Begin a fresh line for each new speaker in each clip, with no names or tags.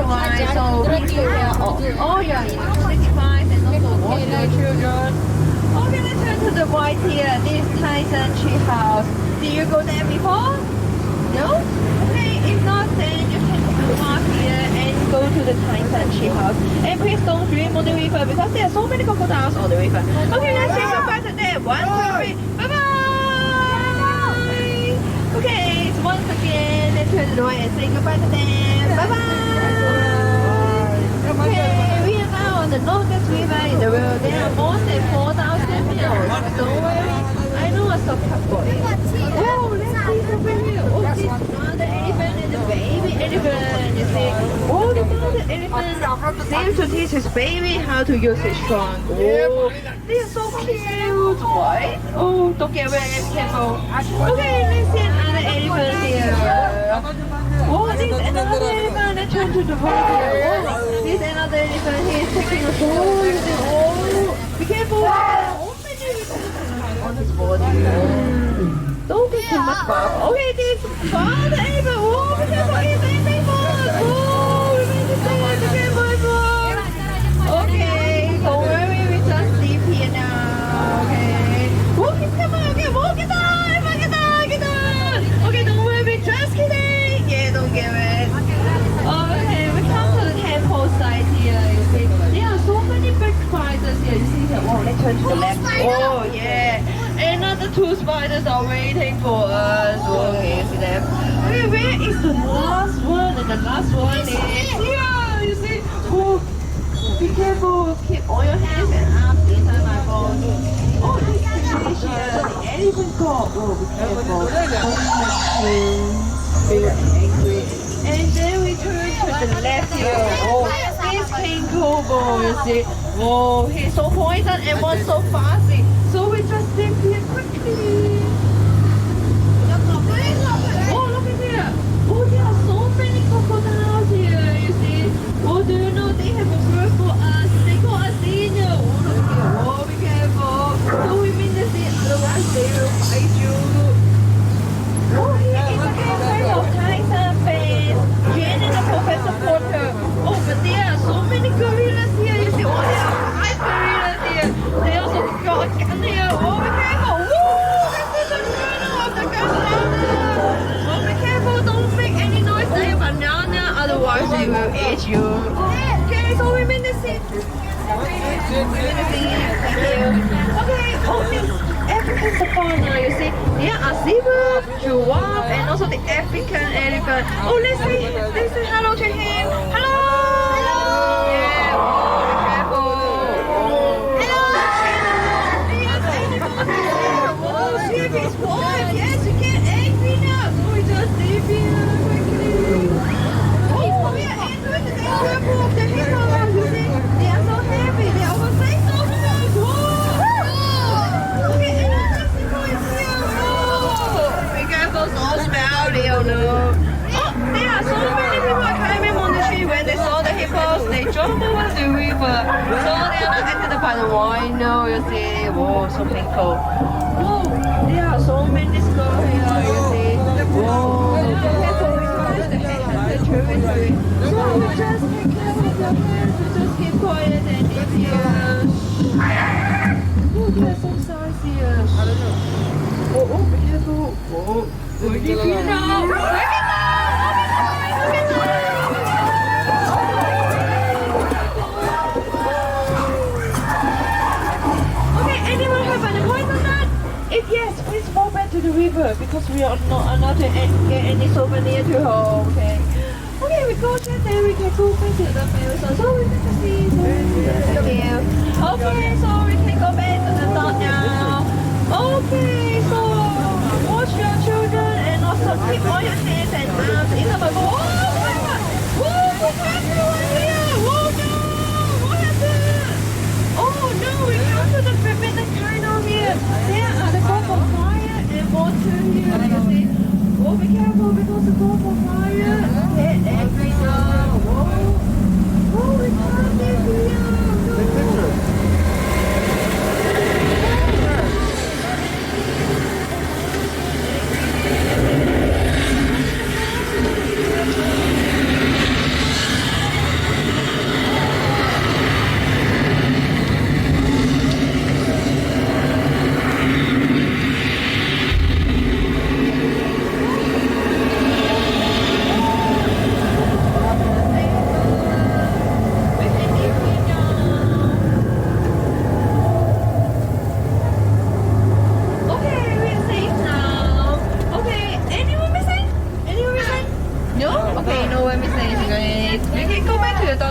right? So oh yeah, 65 and also watch your children. Okay, let's turn to the right here. This Tarzan Treehouse. Did you go there before? No? Okay, if not, then you can walk here and go to the Tarzan Treehouse. And please don't swim on the river because there are so many crocodiles on the river. Okay, let's say goodbye to them. 1, 2, 3. Bye bye. Okay, so once again, let's turn to the right and say goodbye to them. Bye bye. Okay, we are now on the longest river in the world. There are more than 4,000 miles. Don't worry, I know a soft boy. Wow, let's see over here. Oh, this mother elephant and the baby elephant. You see, oh, the mother elephant seems to teach his baby how to use his trunk. Oh, they are so cute, right? Oh, don't get wet, be careful. Okay, let's see another elephant here. Oh, this is another elephant. Let's turn to the right here. Oh, this is another elephant. He is taking a toy. Oh, be careful. Oh, on his body. Don't get too much bark. Okay, this father elephant. Oh, be careful. He's eating bark. Oh, we need to stay at the careful. Okay, don't worry. We just sleep here now. Okay. Oh, he's coming. Okay, walk it on. Walk it on. Get on. Okay, don't worry. We just kidding. Yeah, don't get it. Okay, we come to the temple side here. You see, there are so many big spiders here. You see here. Oh, let's turn to the left. Oh, yeah. Another 2 spiders are waiting for us. Okay, see them. Okay, where is the last one? And the last one is here. You see? Oh, be careful. Keep all your hands and arms inside my phone. Oh, this is here. The elephant got. Oh, be careful. Very angry. And then we turn to the left here. Oh, this King Kobo, you see. Oh, he's so poison and wants so fast. So we just dip here quickly. Oh, look at here. Oh, there are so many crocodiles here, you see. Oh, do you know they have a word for us? They call us senior. Oh, look here. Oh, be careful. So we mean to see, otherwise they will bite you. Oh, here is a cafe of Tarzan fans. Jane and the Professor Porter. Oh, but there are so many gorillas here. You see, oh, there are 5 gorillas here. They also got a gun here. Oh, be careful. Woo! This is the runner of the gunpowder. Oh, be careful. Don't make any noise like a banana. Otherwise, they will eat you. Okay, so we mean to see. Thank you. Okay, only African savannah, you see. There are zebra, giraffe, and also the African elephant. Oh, let's say hello to him. Hello! Hello! Yeah, oh, be careful. Hello! Oh, see if he's warm. Yes, you get angry now. So we just leave here quickly. Oh, we are entering the temple of the hippo. You see, they are so heavy. They overtake so much. Whoa! Okay, another hippo is here. Oh, be careful, so smelly. Oh no. Oh, there are so many people climbing on the tree. When they saw the hippos, they jumped over the river. So they are not entered by the rhino, you see. Whoa, so painful. Whoa, there are so many skulls here, you see. Whoa, be careful because the territory. So we just take care of the hands. We just keep quiet and live here. Oh, there are some size here. Oh, be careful. Whoa, we give you now. If yes, please fall back to the river because we are not allowed to get any souvenir to home, okay? Okay, we go there, we can go back to the museum. So we can see the view. Okay, so we can go back to the dot now. Okay, so watch your children and also keep all your hands and arms in the bubble. Oh my god! Whoa, what's happening here? Whoa, no! What happened? Oh no, we come to the forbidden tunnel here. There are the gulf of fire and water here. You see? Oh, be careful because the gulf of fire hit every now. Whoa! Oh, we can't get here. No.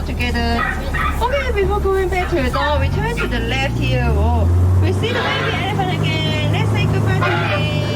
go together. Okay, before going back to the door, we turn to the left here. Oh, we see the baby elephant again. Let's say goodbye to him.